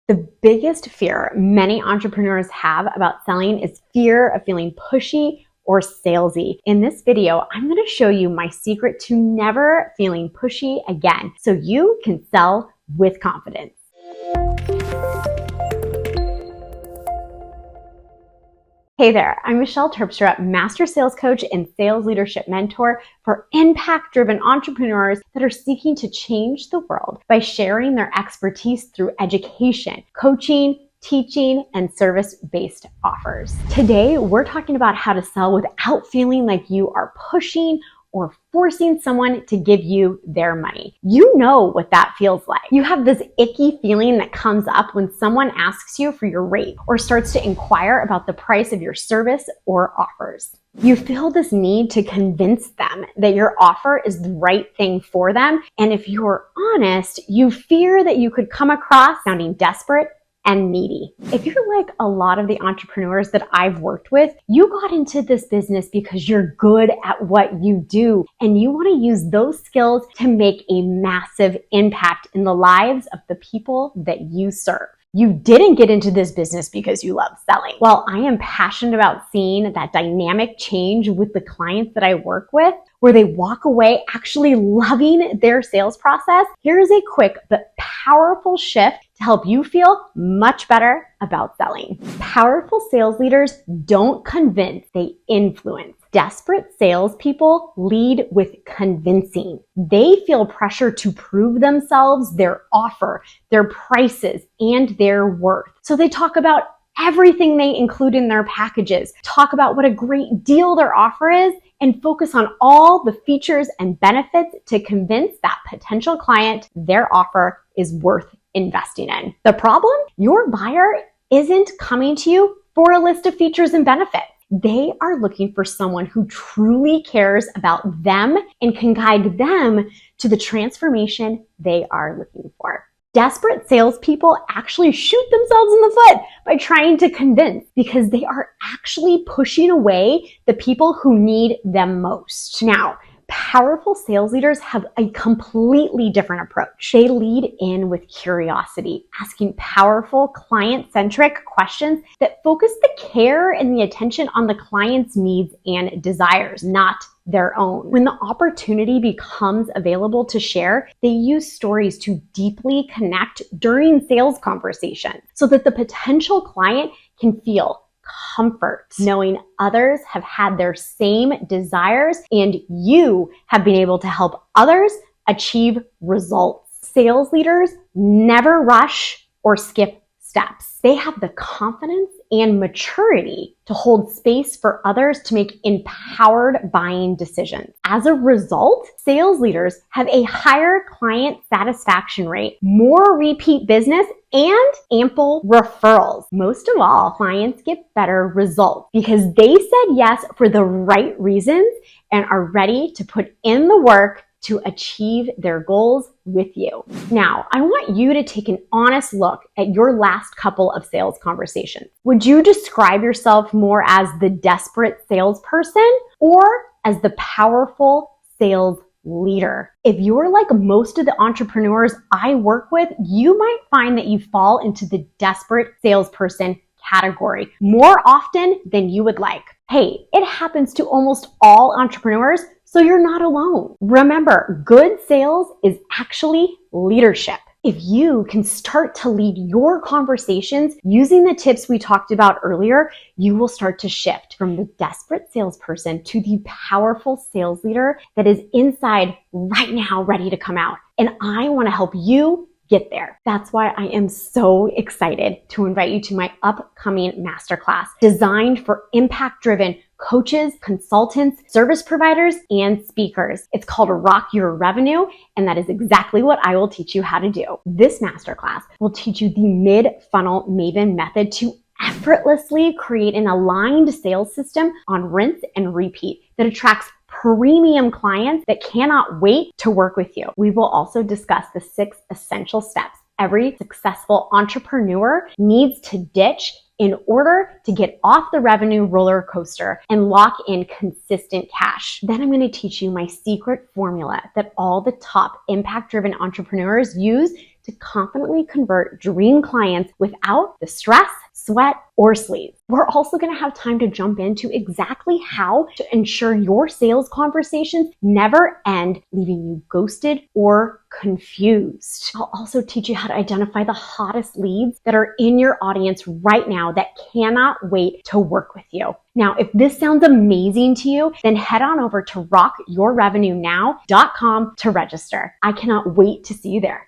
The biggest fear many entrepreneurs have about selling is fear of feeling pushy or salesy. In this video, I'm going to show you my secret to never feeling pushy again so you can sell with confidence. Hey there, I'm Michelle Terpstra, Master Sales Coach and Sales Leadership Mentor for impact-driven entrepreneurs that are seeking to change the world by sharing their expertise through education, coaching, teaching, and service-based offers. Today, we're talking about how to sell without feeling like you are pushing or forcing someone to give you their money. You know what that feels like. You have this icky feeling that comes up when someone asks you for your rate or starts to inquire about the price of your service or offers. You feel this need to convince them that your offer is the right thing for them. And if you're honest, you fear that you could come across sounding desperate and needy. If you're like a lot of the entrepreneurs that I've worked with, you got into this business because you're good at what you do and you want to use those skills to make a massive impact in the lives of the people that you serve. You didn't get into this business because you love selling. While I am passionate about seeing that dynamic change with the clients that I work with, where they walk away actually loving their sales process, here's a quick but powerful shift to help you feel much better about selling. Powerful sales leaders don't convince, they influence. Desperate salespeople lead with convincing. They feel pressure to prove themselves, their offer, their prices, and their worth. So they talk about everything they include in their packages, talk about what a great deal their offer is, and focus on all the features and benefits to convince that potential client their offer is worth investing in. The problem? Your buyer isn't coming to you for a list of features and benefits. They are looking for someone who truly cares about them and can guide them to the transformation they are looking for. Desperate salespeople actually shoot themselves in the foot by trying to convince because they are actually pushing away the people who need them most. Now, powerful sales leaders have a completely different approach. They lead in with curiosity, asking powerful, client-centric questions that focus the care and the attention on the client's needs and desires, not their own. When the opportunity becomes available to share, they use stories to deeply connect during sales conversations so that the potential client can feel comfort knowing others have had their same desires and you have been able to help others achieve results. Sales leaders never rush or skip steps. They have the confidence and maturity to hold space for others to make empowered buying decisions. As a result, sales leaders have a higher client satisfaction rate, more repeat business, and ample referrals. Most of all, clients get better results because they said yes for the right reasons and are ready to put in the work to achieve their goals with you. Now, I want you to take an honest look at your last couple of sales conversations. Would you describe yourself more as the desperate salesperson or as the powerful sales leader? If you're like most of the entrepreneurs I work with, you might find that you fall into the desperate salesperson category more often than you would like. Hey, it happens to almost all entrepreneurs, so you're not alone. Remember, good sales is actually leadership. If you can start to lead your conversations using the tips we talked about earlier, you will start to shift from the desperate salesperson to the powerful sales leader that is inside right now, ready to come out. And I want to help you get there. That's why I am so excited to invite you to my upcoming masterclass designed for impact-driven coaches, consultants, service providers, and speakers. It's called Rock Your Revenue, and that is exactly what I will teach you how to do. This masterclass will teach you the mid-funnel Maven method to effortlessly create an aligned sales system on rinse and repeat that attracts premium clients that cannot wait to work with you. We will also discuss the 6 essential steps every successful entrepreneur needs to ditch in order to get off the revenue roller coaster and lock in consistent cash. Then I'm going to teach you my secret formula that all the top impact-driven entrepreneurs use to confidently convert dream clients without the stress, sweat, or sleep. We're also going to have time to jump into exactly how to ensure your sales conversations never end, leaving you ghosted or confused. I'll also teach you how to identify the hottest leads that are in your audience right now that cannot wait to work with you. Now, if this sounds amazing to you, then head on over to rockyourrevenuenow.com to register. I cannot wait to see you there.